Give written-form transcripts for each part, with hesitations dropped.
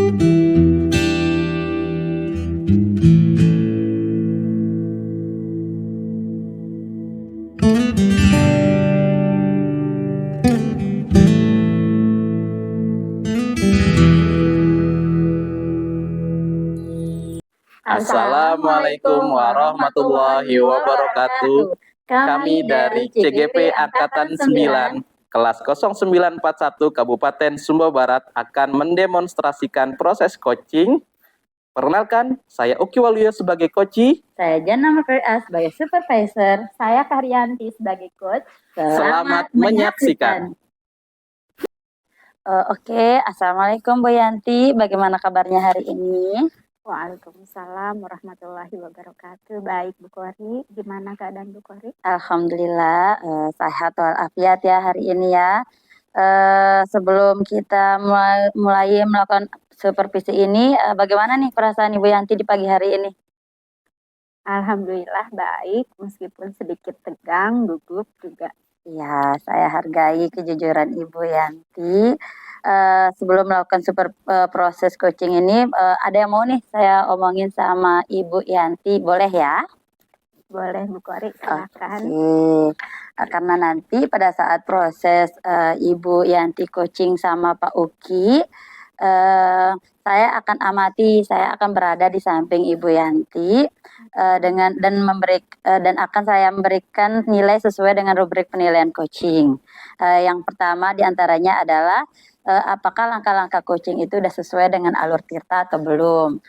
Assalamualaikum warahmatullahi wabarakatuh. Kami dari CGP Angkatan 9, kelas 0941 Kabupaten Sumbawa Barat akan mendemonstrasikan proses coaching. Perkenalkan, saya Uki Waluyo sebagai coach. Saya Jana Marfaria sebagai supervisor. Saya Karyanti sebagai coach. Selamat menyaksikan. Oke, Assalamualaikum Bu Yanti. Bagaimana kabarnya hari ini? Waalaikumsalam warahmatullahi wabarakatuh. Baik Bu Kori, gimana keadaan Bu Kori? Alhamdulillah sehat walafiat ya hari ini ya. Sebelum kita mulai melakukan supervisi ini, bagaimana nih perasaan Ibu Yanti di pagi hari ini? Alhamdulillah baik, meskipun sedikit tegang, gugup juga. Ya, saya hargai kejujuran Ibu Yanti. Sebelum melakukan proses coaching ini, ada yang mau nih saya omongin sama Ibu Yanti, boleh ya? Boleh Bu Kori, silakan. Karena nanti pada saat proses Ibu Yanti coaching sama Pak Uki, saya akan amati, saya akan berada di samping Ibu Yanti dan akan saya memberikan nilai sesuai dengan rubrik penilaian coaching. Yang pertama diantaranya adalah apakah langkah-langkah coaching itu sudah sesuai dengan alur tirta atau belum.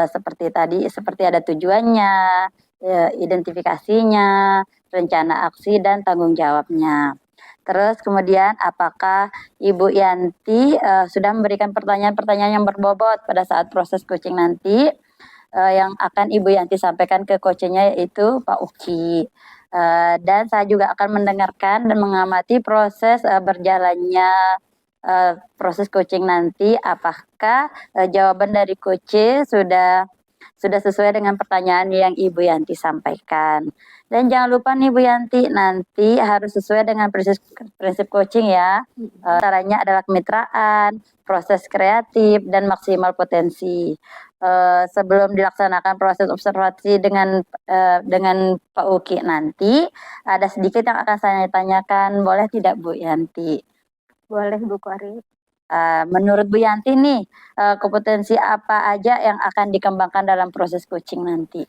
Seperti ada tujuannya, identifikasinya, rencana aksi, dan tanggung jawabnya. Terus kemudian apakah Ibu Yanti sudah memberikan pertanyaan-pertanyaan yang berbobot pada saat proses coaching nanti yang akan Ibu Yanti sampaikan ke coachingnya, yaitu Pak Uki. Dan saya juga akan mendengarkan dan mengamati proses berjalannya proses coaching nanti, apakah jawaban dari coach sudah sesuai dengan pertanyaan yang Ibu Yanti sampaikan. Dan jangan lupa nih Bu Yanti, nanti harus sesuai dengan prinsip coaching ya. Caranya adalah kemitraan, proses kreatif, dan maksimal potensi. Sebelum dilaksanakan proses observasi dengan Pak Uki nanti, ada sedikit yang akan saya tanyakan, boleh tidak Bu Yanti? Boleh Bu Kori. Menurut Bu Yanti nih, kompetensi apa aja yang akan dikembangkan dalam proses coaching nanti?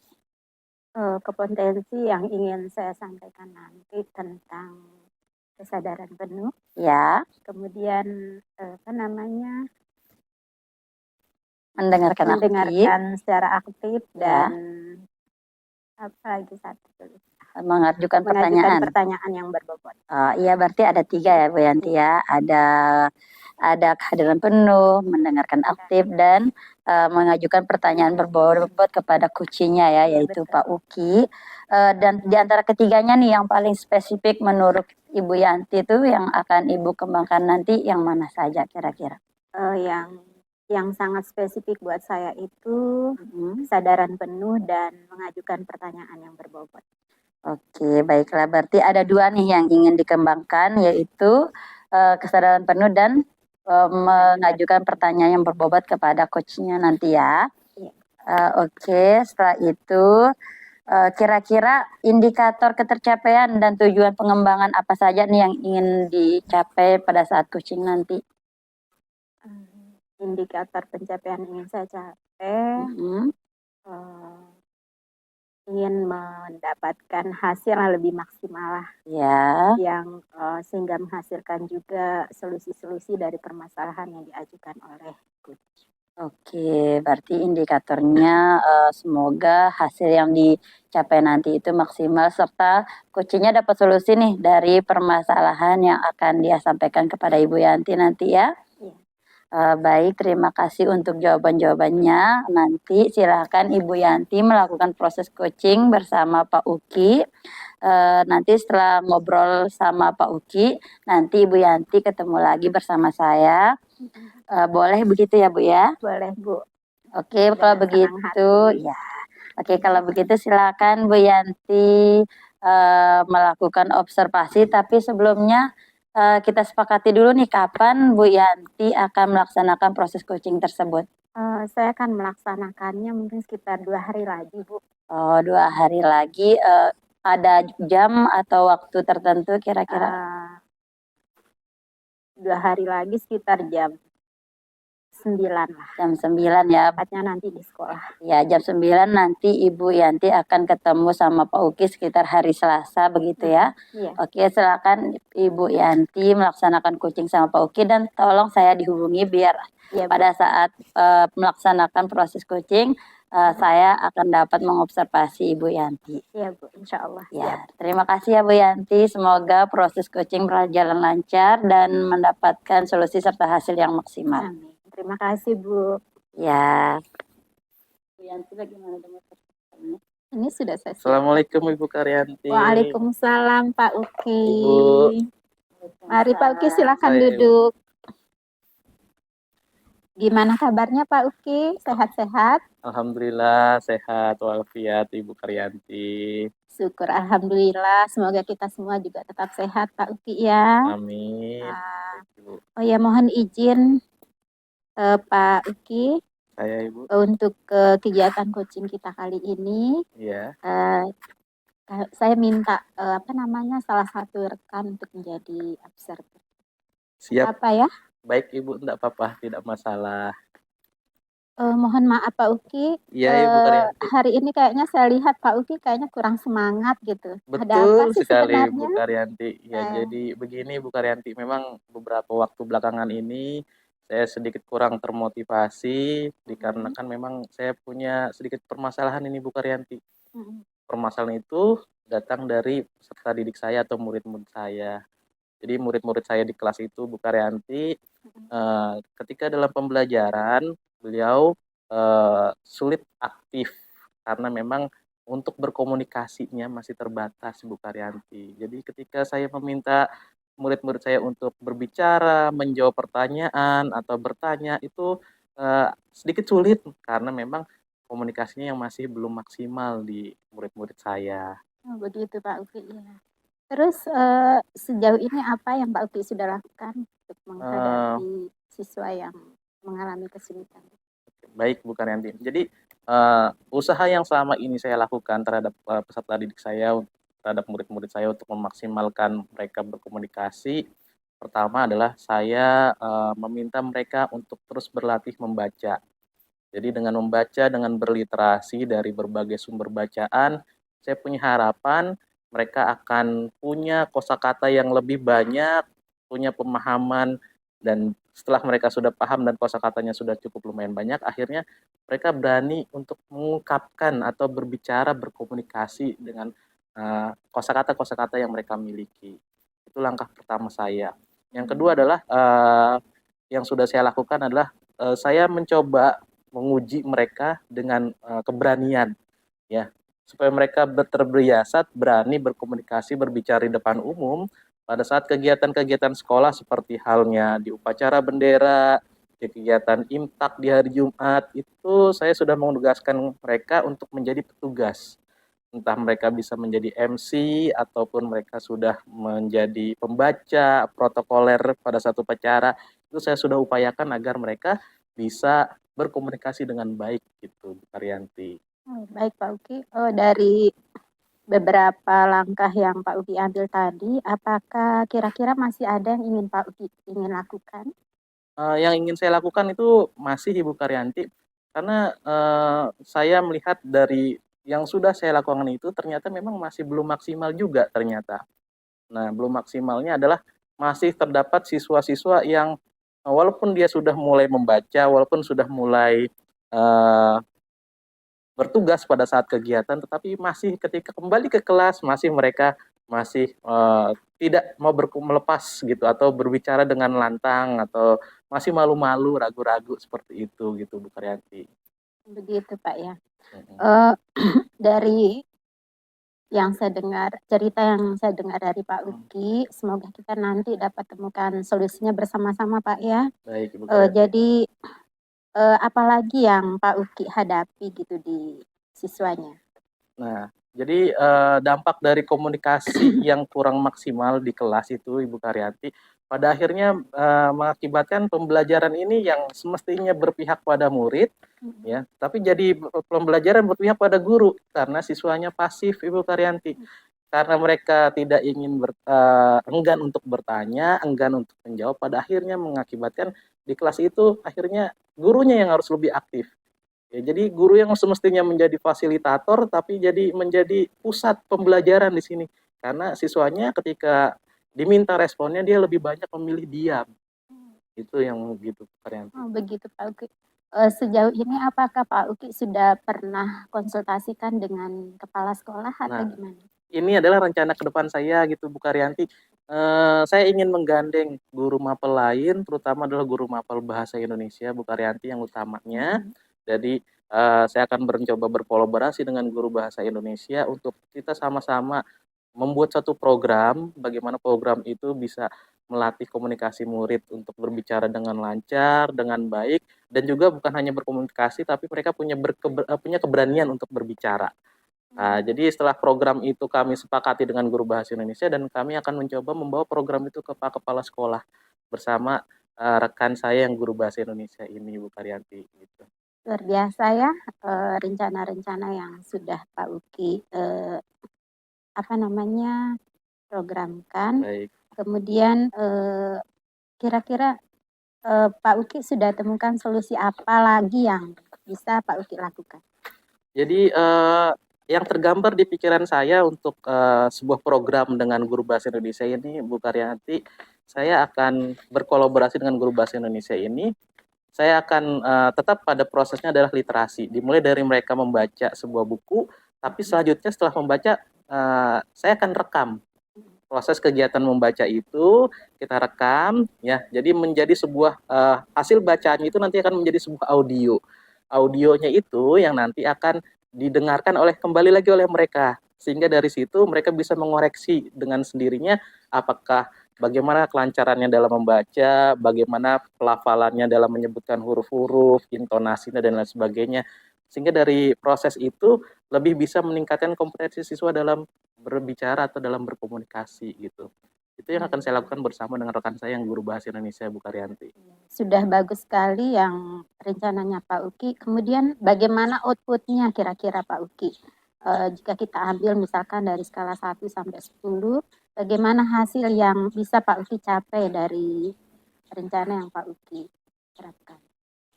Kompetensi yang ingin saya sampaikan nanti tentang kesadaran penuh. Ya. Kemudian mendengarkan secara aktif dan apa lagi satu? Mengajukan pertanyaan yang berbobot. Iya, berarti ada 3 ya Bu Yanti ya. Ada kehadiran penuh, mendengarkan aktif, dan mengajukan pertanyaan berbobot kepada coachnya ya, yaitu Pak Uki. Dan di antara ketiganya nih yang paling spesifik menurut Ibu Yanti itu yang akan Ibu kembangkan nanti yang mana saja kira-kira? Yang sangat spesifik buat saya itu kesadaran penuh dan mengajukan pertanyaan yang berbobot. Oke, baiklah. Berarti ada 2 nih yang ingin dikembangkan, yaitu kesadaran penuh dan mengajukan pertanyaan yang berbobot kepada coachnya nanti ya. Oke, setelah itu kira-kira indikator ketercapaian dan tujuan pengembangan apa saja nih yang ingin dicapai pada saat coaching nanti? Indikator pencapaian ingin saya capai, ingin mendapatkan hasil yang lebih maksimal lah, yang sehingga menghasilkan juga solusi-solusi dari permasalahan yang diajukan oleh coach. Oke, berarti indikatornya semoga hasil yang dicapai nanti itu maksimal serta coachnya dapat solusi nih dari permasalahan yang akan dia sampaikan kepada Ibu Yanti nanti ya. Baik, terima kasih untuk jawaban-jawabannya. Nanti silakan Ibu Yanti melakukan proses coaching bersama Pak Uki. Nanti setelah ngobrol sama Pak Uki, nanti Ibu Yanti ketemu lagi bersama saya. Boleh begitu ya Bu ya? Boleh Bu. Oke, kalau begitu ya. Oke, kalau begitu silakan Bu Yanti melakukan observasi, tapi sebelumnya kita sepakati dulu nih kapan Bu Yanti akan melaksanakan proses coaching tersebut. Saya akan melaksanakannya mungkin sekitar 2 hari lagi, Bu. Oh, 2 hari lagi, ada jam atau waktu tertentu kira-kira? 2 hari lagi sekitar jam 9 lah. Jam 9 ya. Tepatnya nanti di sekolah. Ya, jam 9 nanti Ibu Yanti akan ketemu sama Pak Uki sekitar hari Selasa begitu ya. Iya. Oke, silakan Ibu Yanti melaksanakan coaching sama Pak Uki dan tolong saya dihubungi biar Iya, Bu. pada saat melaksanakan proses coaching saya akan dapat mengobservasi Ibu Yanti. Iya, Bu, insya Allah. Ya, terima kasih ya Bu Yanti. Semoga proses coaching berjalan lancar dan mendapatkan solusi serta hasil yang maksimal. Amin. Terima kasih, Bu. Ya. Bu Yanti bagaimana dengan pertanyaannya? Ini sudah saya siapkan. Assalamualaikum Ibu Karyanti. Waalaikumsalam Pak Uki. Ibu. Mari Pak Uki silakan Saya, duduk. Gimana kabarnya Pak Uki? Sehat-sehat? Alhamdulillah sehat walafiat Ibu Karyanti. Syukur alhamdulillah. Semoga kita semua juga tetap sehat Pak Uki ya. Amin. Ibu. Oh ya, mohon izin Pak Uki Saya Ibu. untuk kegiatan coaching kita kali ini. Iya. Saya minta salah satu rekan untuk menjadi observer. Siap. Apa ya? Baik Ibu, enggak apa-apa, tidak masalah. Mohon maaf Pak Uki. Iya Ibu Karyanti. Hari ini kayaknya saya lihat Pak Uki kayaknya kurang semangat gitu. Ada apa Betul sih sekali sebenarnya? Bu Karyanti. Ya, jadi begini Bu Karyanti, memang beberapa waktu belakangan ini saya sedikit kurang termotivasi dikarenakan memang saya punya sedikit permasalahan ini Bu Karyanti. Permasalahan itu datang dari peserta didik saya atau murid-murid saya. Jadi murid-murid saya di kelas itu Bu Karyanti, ketika dalam pembelajaran beliau sulit aktif karena memang untuk berkomunikasinya masih terbatas Bu Karyanti. Jadi ketika saya meminta murid-murid saya untuk berbicara, menjawab pertanyaan atau bertanya itu sedikit sulit karena memang komunikasinya yang masih belum maksimal di murid-murid saya. Oh, begitu Pak Uki ya. Terus sejauh ini apa yang Pak Uki sudah lakukan untuk menghadapi siswa yang mengalami kesulitan? Baik Bu Karyanti. Jadi usaha yang selama ini saya lakukan terhadap peserta didik saya, terhadap murid-murid saya untuk memaksimalkan mereka berkomunikasi, pertama adalah saya meminta mereka untuk terus berlatih membaca. Jadi dengan membaca, dengan berliterasi dari berbagai sumber bacaan, saya punya harapan mereka akan punya kosakata yang lebih banyak, punya pemahaman, dan setelah mereka sudah paham dan kosakatanya sudah cukup lumayan banyak, akhirnya mereka berani untuk mengungkapkan atau berbicara, berkomunikasi dengan kosakata-kosakata yang mereka miliki. Itu langkah pertama saya. Yang kedua adalah yang sudah saya lakukan adalah saya mencoba menguji mereka dengan keberanian, ya, supaya mereka terbiasa berani berkomunikasi, berbicara di depan umum pada saat kegiatan-kegiatan sekolah seperti halnya di upacara bendera, di kegiatan imtak di hari Jumat. Itu saya sudah menugaskan mereka untuk menjadi petugas. Entah mereka bisa menjadi MC ataupun mereka sudah menjadi pembaca protokoler pada satu upacara. Itu saya sudah upayakan agar mereka bisa berkomunikasi dengan baik gitu, Bu Karyanti. Baik Pak Uki, dari beberapa langkah yang Pak Uki ambil tadi, apakah kira-kira masih ada yang ingin Pak Uki ingin lakukan? Yang ingin saya lakukan itu masih Ibu Karyanti, karena saya melihat dari yang sudah saya lakukan itu ternyata memang masih belum maksimal juga ternyata. Nah, belum maksimalnya adalah masih terdapat siswa-siswa yang walaupun dia sudah mulai membaca, walaupun sudah mulai bertugas pada saat kegiatan, tetapi masih ketika kembali ke kelas mereka masih tidak mau melepas gitu atau berbicara dengan lantang atau masih malu-malu, ragu-ragu seperti itu gitu Bu Karyanti. Begitu Pak ya. Dari yang saya dengar, cerita yang saya dengar dari Pak Uki, semoga kita nanti dapat temukan solusinya bersama-sama Pak ya. Baik Bu Karyanti. Jadi apalagi yang Pak Uki hadapi gitu di siswanya? Nah, jadi dampak dari komunikasi yang kurang maksimal di kelas itu Ibu Karyanti, pada akhirnya mengakibatkan pembelajaran ini yang semestinya berpihak pada murid, ya, tapi jadi pembelajaran berpihak pada guru karena siswanya pasif, Ibu Karyanti. Karena mereka tidak ingin enggan untuk bertanya, enggan untuk menjawab, pada akhirnya mengakibatkan di kelas itu akhirnya gurunya yang harus lebih aktif. Ya, jadi guru yang semestinya menjadi fasilitator tapi jadi menjadi pusat pembelajaran di sini. Karena siswanya ketika diminta responnya dia lebih banyak memilih diam. Itu yang begitu, Karyanti. Oh, begitu Pak Uki. Sejauh ini apakah Pak Uki sudah pernah konsultasikan dengan kepala sekolah atau gimana? Ini adalah rencana ke depan saya gitu, Bu Karyanti. Saya ingin menggandeng guru mapel lain, terutama adalah guru mapel bahasa Indonesia, Bu Karyanti yang utamanya. Jadi saya akan mencoba berkolaborasi dengan guru bahasa Indonesia untuk kita sama-sama membuat satu program, bagaimana program itu bisa melatih komunikasi murid untuk berbicara dengan lancar, dengan baik, dan juga bukan hanya berkomunikasi, tapi mereka punya keberanian untuk berbicara. Jadi setelah program itu kami sepakati dengan guru bahasa Indonesia dan kami akan mencoba membawa program itu ke Pak Kepala Sekolah bersama rekan saya yang guru bahasa Indonesia ini, Bu Karyanti. Gitu. Luar biasa ya rencana-rencana yang sudah Pak Uki programkan. Baik. Kemudian kira-kira Pak Uki sudah temukan solusi apa lagi yang bisa Pak Uki lakukan? Jadi yang tergambar di pikiran saya untuk sebuah program dengan guru bahasa Indonesia ini, Bu Karyanti, saya akan berkolaborasi dengan guru bahasa Indonesia ini. Saya akan tetap pada prosesnya adalah literasi. Dimulai dari mereka membaca sebuah buku, tapi selanjutnya setelah membaca, saya akan rekam. Proses kegiatan membaca itu kita rekam, ya. Jadi menjadi sebuah hasil bacaannya itu nanti akan menjadi sebuah audio. Audionya itu yang nanti akan didengarkan kembali lagi oleh mereka. Sehingga dari situ mereka bisa mengoreksi dengan sendirinya apakah bagaimana kelancarannya dalam membaca, bagaimana pelafalannya dalam menyebutkan huruf-huruf, intonasinya dan lain sebagainya. Sehingga dari proses itu lebih bisa meningkatkan kompetensi siswa dalam berbicara atau dalam berkomunikasi gitu. Itu yang akan saya lakukan bersama dengan rekan saya yang guru bahasa Indonesia, Bu Karyanti. Sudah bagus sekali yang rencananya Pak Uki. Kemudian bagaimana outputnya kira-kira Pak Uki? Jika kita ambil misalkan dari skala 1 sampai 10, bagaimana hasil yang bisa Pak Uki capai dari rencana yang Pak Uki terapkan?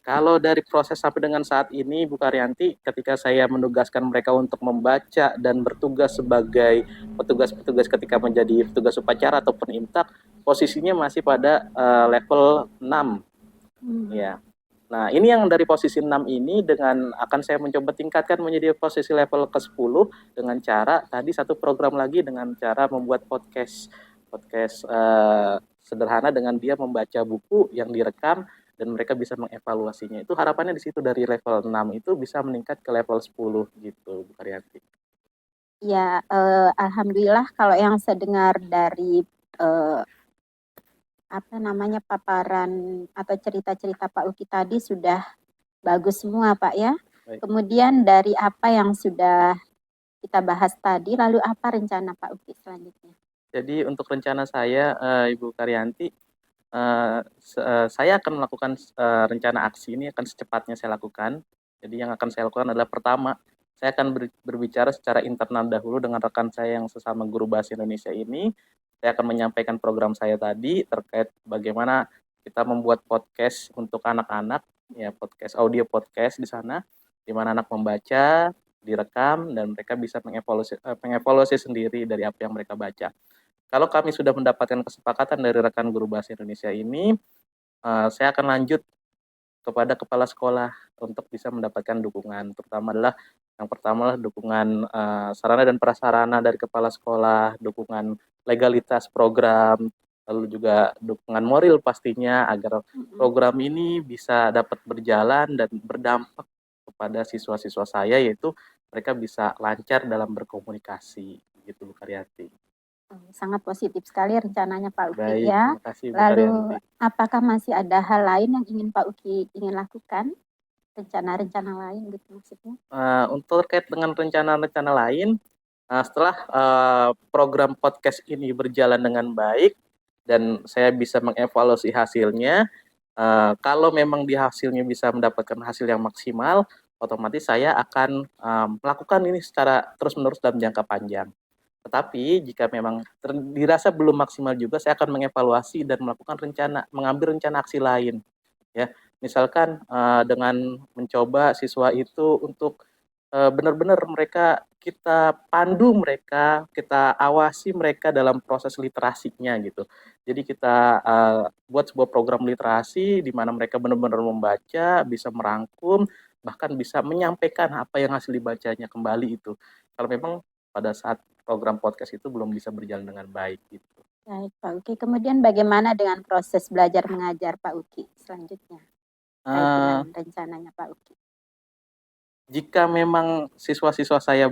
Kalau dari proses sampai dengan saat ini, Bu Karyanti, ketika saya menugaskan mereka untuk membaca dan bertugas sebagai petugas-petugas ketika menjadi petugas upacara ataupun imtak, posisinya masih pada level 6. Ya. Nah, ini yang dari posisi 6 ini akan saya mencoba tingkatkan menjadi posisi level ke-10 dengan cara tadi satu program lagi dengan cara membuat podcast sederhana dengan dia membaca buku yang direkam dan mereka bisa mengevaluasinya. Itu harapannya di situ dari level 6 itu bisa meningkat ke level 10 gitu, Bu Karyanti. Ya, alhamdulillah kalau yang saya dengar dari paparan atau cerita-cerita Pak Uki tadi sudah bagus semua Pak ya. Baik. Kemudian dari apa yang sudah kita bahas tadi, lalu apa rencana Pak Uki selanjutnya? Jadi untuk rencana saya, Ibu Karyanti, saya akan melakukan rencana aksi ini akan secepatnya saya lakukan. Jadi yang akan saya lakukan adalah pertama, saya akan berbicara secara internal dahulu dengan rekan saya yang sesama guru bahasa Indonesia ini. Saya akan menyampaikan program saya tadi terkait bagaimana kita membuat podcast untuk anak-anak, ya audio podcast di sana, di mana anak membaca, direkam, dan mereka bisa mengevaluasi sendiri dari apa yang mereka baca. Kalau kami sudah mendapatkan kesepakatan dari rekan guru bahasa Indonesia ini, saya akan lanjut kepada kepala sekolah untuk bisa mendapatkan dukungan. Yang pertama adalah dukungan sarana dan prasarana dari kepala sekolah, dukungan legalitas program, lalu juga dukungan moral pastinya agar program ini bisa dapat berjalan dan berdampak kepada siswa-siswa saya, yaitu mereka bisa lancar dalam berkomunikasi, gitu Bu Karyanti. Sangat positif sekali rencananya Pak Uki. Baik, ya. terima kasih, Bu Lalu Karyanti. apakah masih ada hal lain yang ingin Pak Uki lakukan? Rencana-rencana lain gitu maksudnya? Untuk terkait dengan rencana-rencana lain, setelah program podcast ini berjalan dengan baik, dan saya bisa mengevaluasi hasilnya. Kalau memang di hasilnya bisa mendapatkan hasil yang maksimal, otomatis saya akan melakukan ini secara terus-menerus dalam jangka panjang. Tetapi jika memang dirasa belum maksimal juga, saya akan mengevaluasi dan mengambil rencana aksi lain. Ya, misalkan dengan mencoba siswa itu untuk benar-benar kita pandu mereka, kita awasi mereka dalam proses literasinya gitu. Jadi kita buat sebuah program literasi di mana mereka benar-benar membaca, bisa merangkum, bahkan bisa menyampaikan apa yang hasil dibacanya kembali itu. Kalau memang pada saat program podcast itu belum bisa berjalan dengan baik gitu. Baik, Pak Uki. Kemudian bagaimana dengan proses belajar mengajar Pak Uki selanjutnya? Terkait dengan rencananya Pak Uki. Jika memang siswa-siswa saya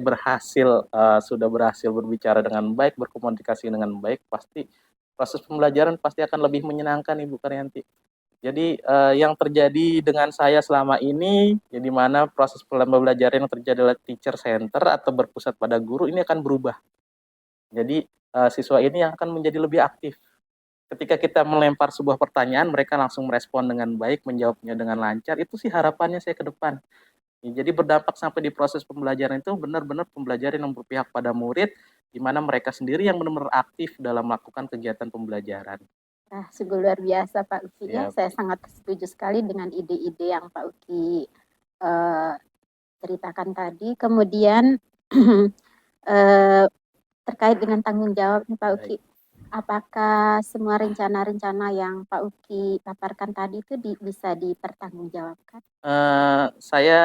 sudah berhasil berbicara dengan baik, berkomunikasi dengan baik, pasti proses pembelajaran pasti akan lebih menyenangkan, Ibu Karyanti. Jadi yang terjadi dengan saya selama ini, ya di mana proses pembelajaran yang terjadi adalah teacher center atau berpusat pada guru, ini akan berubah. Jadi siswa ini yang akan menjadi lebih aktif. Ketika kita melempar sebuah pertanyaan, mereka langsung merespon dengan baik, menjawabnya dengan lancar. Itu sih harapannya saya ke depan. Ya, jadi berdampak sampai di proses pembelajaran itu benar-benar pembelajaran yang berpihak pada murid, di mana mereka sendiri yang benar-benar aktif dalam melakukan kegiatan pembelajaran. Nah, sungguh luar biasa Pak Uki ya. Siap. Saya sangat setuju sekali dengan ide-ide yang Pak Uki ceritakan tadi. Kemudian terkait dengan tanggung jawab nih Pak Uki. Apakah semua rencana-rencana yang Pak Uki paparkan tadi itu bisa dipertanggungjawabkan? Saya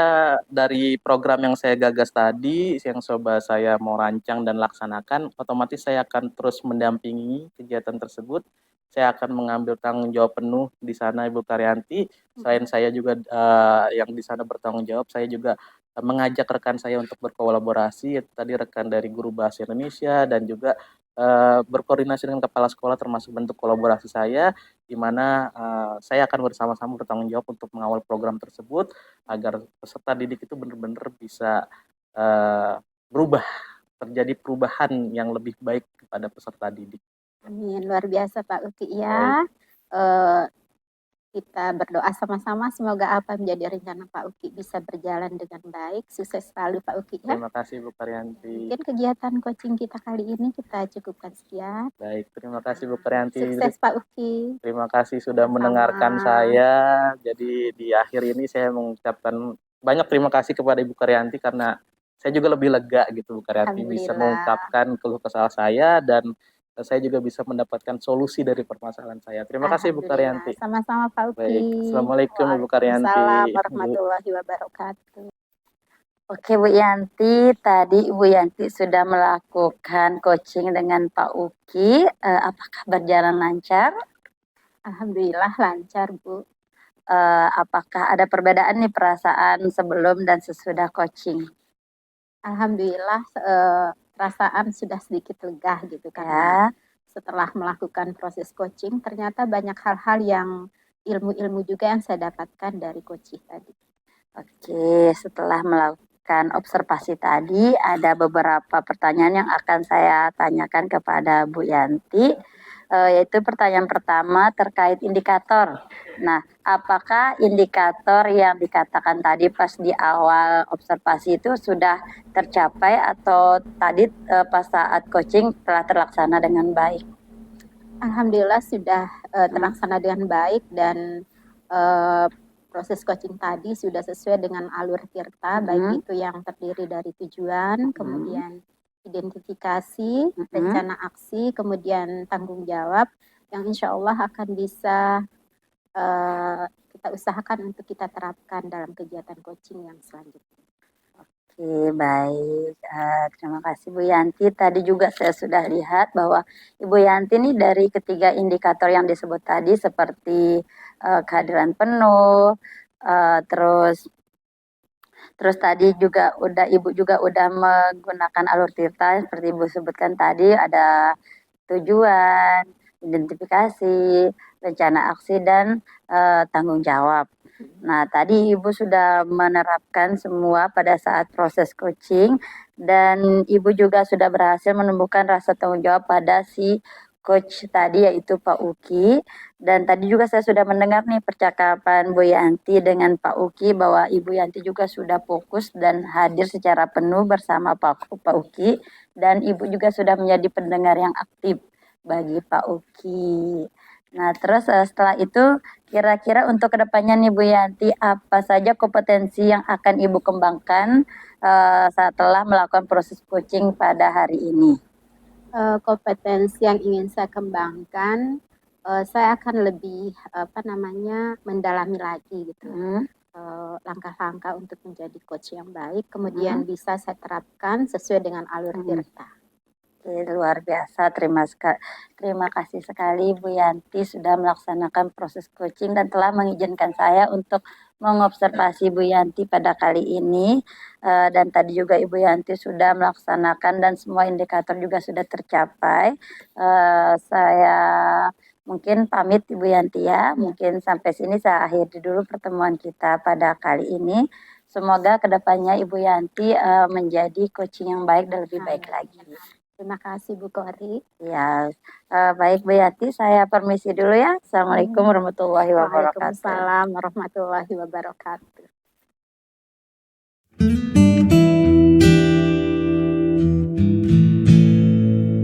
dari program yang saya gagas tadi, yang coba saya mau rancang dan laksanakan, otomatis saya akan terus mendampingi kegiatan tersebut. Saya akan mengambil tanggung jawab penuh di sana, Ibu Karyanti. Selain saya juga yang di sana bertanggung jawab, saya juga mengajak rekan saya untuk berkolaborasi. Tadi rekan dari Guru Bahasa Indonesia dan juga berkoordinasi dengan kepala sekolah termasuk bentuk kolaborasi saya, di mana saya akan bersama-sama bertanggung jawab untuk mengawal program tersebut agar peserta didik itu benar-benar bisa berubah, terjadi perubahan yang lebih baik kepada peserta didik. Amin, luar biasa Pak Uki ya. Kita berdoa sama-sama semoga apa yang menjadi rencana Pak Uki bisa berjalan dengan baik. Sukses selalu Pak Uki ya. Terima kasih Bu Karyanti. Mungkin kegiatan coaching kita kali ini kita cukupkan sekian. Baik, terima kasih Bu Karyanti. Sukses Pak Uki. Terima kasih sudah mendengarkan saya. Jadi di akhir ini saya mengucapkan banyak terima kasih kepada Ibu Karyanti karena saya juga lebih lega gitu Bu Karyanti bisa mengungkapkan keluh kesah saya dan saya juga bisa mendapatkan solusi dari permasalahan saya. Terima kasih Bu Karyanti. Sama-sama Pak Uki. Baik, Assalamualaikum Ibu Karyanti. Waalaikumsalam warahmatullahi wabarakatuh. Oke Bu Yanti, tadi Ibu Yanti sudah melakukan coaching dengan Pak Uki. Apakah berjalan lancar? Alhamdulillah lancar Bu. Apakah ada perbedaan nih perasaan sebelum dan sesudah coaching? Alhamdulillah perasaan sudah sedikit lega gitu karena setelah melakukan proses coaching ternyata banyak hal-hal yang ilmu-ilmu juga yang saya dapatkan dari coaching tadi. Oke, setelah melakukan observasi tadi ada beberapa pertanyaan yang akan saya tanyakan kepada Bu Yanti, yaitu pertanyaan pertama terkait indikator. Nah, apakah indikator yang dikatakan tadi pas di awal observasi itu sudah tercapai atau tadi pas saat coaching telah terlaksana dengan baik? Alhamdulillah sudah terlaksana dengan baik dan proses coaching tadi sudah sesuai dengan alur tirta, baik itu yang terdiri dari tujuan, kemudian identifikasi, rencana aksi, kemudian tanggung jawab yang insya Allah akan bisa kita usahakan untuk kita terapkan dalam kegiatan coaching yang selanjutnya. Oke, baik. Terima kasih Bu Yanti. Tadi juga saya sudah lihat bahwa Ibu Yanti ini dari ketiga indikator yang disebut tadi seperti kehadiran penuh, terus tadi juga Ibu juga udah menggunakan alur tirta seperti Ibu sebutkan tadi, ada tujuan, identifikasi, rencana aksi, dan tanggung jawab. Nah, tadi Ibu sudah menerapkan semua pada saat proses coaching dan Ibu juga sudah berhasil menumbuhkan rasa tanggung jawab pada si coach tadi yaitu Pak Uki. Dan tadi juga saya sudah mendengar nih percakapan Bu Yanti dengan Pak Uki bahwa Ibu Yanti juga sudah fokus dan hadir secara penuh bersama Pak Uki, dan Ibu juga sudah menjadi pendengar yang aktif bagi Pak Uki. Nah, terus setelah itu kira-kira untuk kedepannya nih Bu Yanti, apa saja kompetensi yang akan Ibu kembangkan setelah melakukan proses coaching pada hari ini? Kompetensi yang ingin saya kembangkan, saya akan lebih mendalami lagi gitu. Langkah-langkah untuk menjadi coach yang baik, kemudian bisa saya terapkan sesuai dengan alur Tirta. Oke, luar biasa. Terima kasih sekali Bu Yanti sudah melaksanakan proses coaching dan telah mengizinkan saya untuk mengobservasi Bu Yanti pada kali ini. Dan tadi juga Ibu Yanti sudah melaksanakan dan semua indikator juga sudah tercapai. Saya mungkin pamit Ibu Yanti ya. Mungkin sampai sini saya akhiri dulu pertemuan kita pada kali ini. Semoga kedepannya Ibu Yanti menjadi coaching yang baik dan lebih baik lagi. Terima kasih Bu Kori. Ya, baik Bu Yanti, saya permisi dulu ya. Assalamualaikum warahmatullahi wabarakatuh. Waalaikumsalam warahmatullahi wabarakatuh.